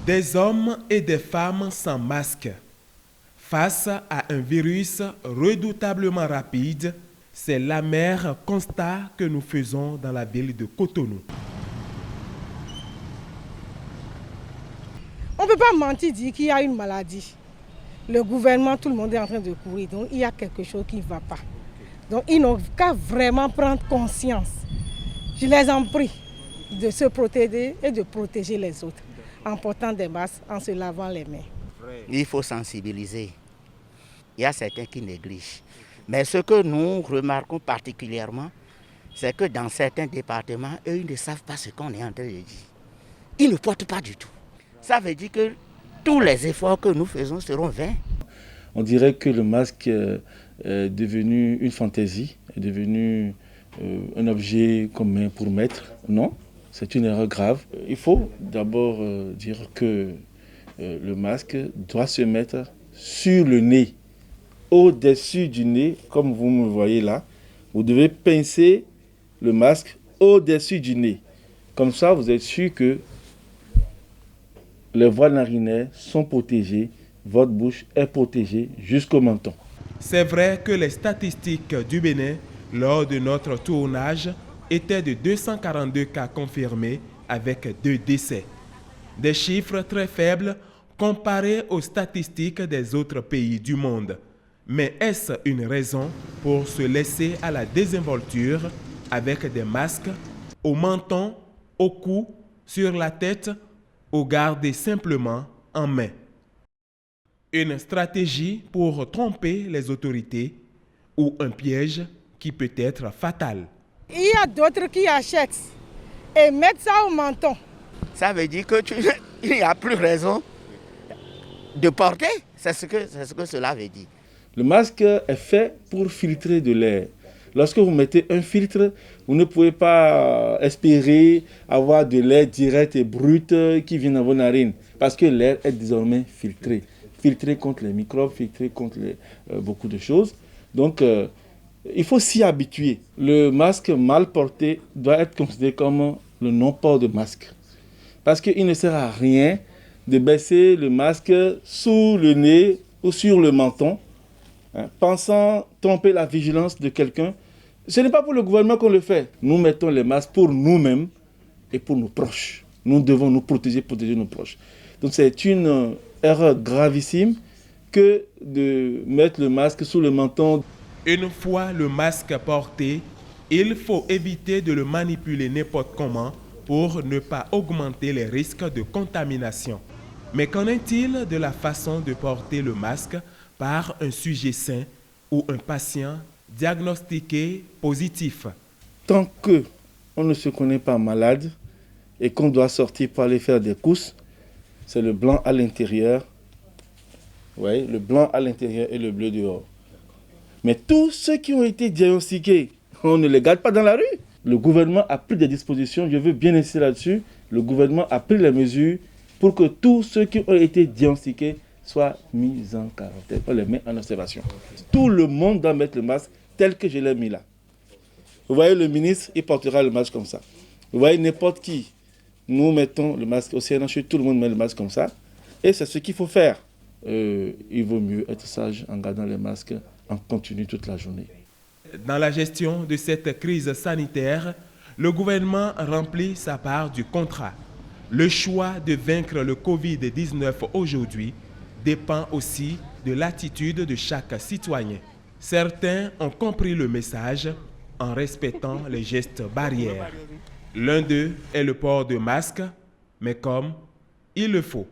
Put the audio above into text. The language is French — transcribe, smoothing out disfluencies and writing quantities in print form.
Des hommes et des femmes sans masque. Face à un virus redoutablement rapide, c'est l'amer constat que nous faisons dans la ville de Cotonou. On ne peut pas mentir, dire qu'il y a une maladie. Le gouvernement, tout le monde est en train de courir, donc il y a quelque chose qui ne va pas. Donc ils n'ont qu'à vraiment prendre conscience. Je les en prie de se protéger et de protéger les autres en portant des masques, en se lavant les mains. Il faut sensibiliser. Il y a certains qui négligent. Mais ce que nous remarquons particulièrement, c'est que dans certains départements, eux, ils ne savent pas ce qu'on est en train de dire. Ils ne portent pas du tout. Ça veut dire que tous les efforts que nous faisons seront vains. On dirait que le masque est devenu une fantaisie, est devenu un objet commun pour mettre. Non, c'est une erreur grave. Il faut d'abord dire que le masque doit se mettre sur le nez, au-dessus du nez, comme vous me voyez là. Vous devez pincer le masque au-dessus du nez. Comme ça, vous êtes sûr que les voies narinaires sont protégées, votre bouche est protégée jusqu'au menton. C'est vrai que les statistiques du Bénin lors de notre tournage étaient de 242 cas confirmés avec 2 décès. Des chiffres très faibles comparés aux statistiques des autres pays du monde. Mais est-ce une raison pour se laisser à la désinvolture avec des masques au menton, au cou, sur la tête ou garder simplement en main? Une stratégie pour tromper les autorités ou un piège qui peut être fatal. Il y a d'autres qui achètent et mettent ça au menton. Ça veut dire qu'il n'y a plus raison de porter. C'est ce que cela veut dire. Le masque est fait pour filtrer de l'air. Lorsque vous mettez un filtre, vous ne pouvez pas espérer avoir de l'air direct et brut qui vient dans vos narines. Parce que l'air est désormais filtré. Filtré contre les microbes, filtré contre beaucoup de choses. Donc, il faut s'y habituer. Le masque mal porté doit être considéré comme le non-port de masque. Parce qu'il ne sert à rien de baisser le masque sous le nez ou sur le menton, pensant tromper la vigilance de quelqu'un. Ce n'est pas pour le gouvernement qu'on le fait. Nous mettons les masques pour nous-mêmes et pour nos proches. Nous devons nous protéger nos proches. Donc c'est une erreur gravissime que de mettre le masque sous le menton. Une fois le masque porté, il faut éviter de le manipuler n'importe comment pour ne pas augmenter les risques de contamination. Mais qu'en est-il de la façon de porter le masque par un sujet sain ou un patient diagnostiqué positif? Tant qu'on ne se connaît pas malade et qu'on doit sortir pour aller faire des courses, c'est le blanc à l'intérieur. Oui, le blanc à l'intérieur et le bleu dehors. Mais tous ceux qui ont été diagnostiqués, on ne les garde pas dans la rue. Le gouvernement a pris des dispositions, je veux bien insister là-dessus. Le gouvernement a pris les mesures pour que tous ceux qui ont été diagnostiqués soient mis en quarantaine. On les met en observation. Tout le monde doit mettre le masque tel que je l'ai mis là. Vous voyez le ministre, il portera le masque comme ça. Vous voyez n'importe qui. Nous mettons le masque au CNH, tout le monde met le masque comme ça. Et c'est ce qu'il faut faire. Il vaut mieux être sage en gardant les masques en continu toute la journée. Dans la gestion de cette crise sanitaire, le gouvernement remplit sa part du contrat. Le choix de vaincre le Covid-19 aujourd'hui dépend aussi de l'attitude de chaque citoyen. Certains ont compris le message en respectant les gestes barrières. L'un d'eux est le port de masque, mais comme il le faut.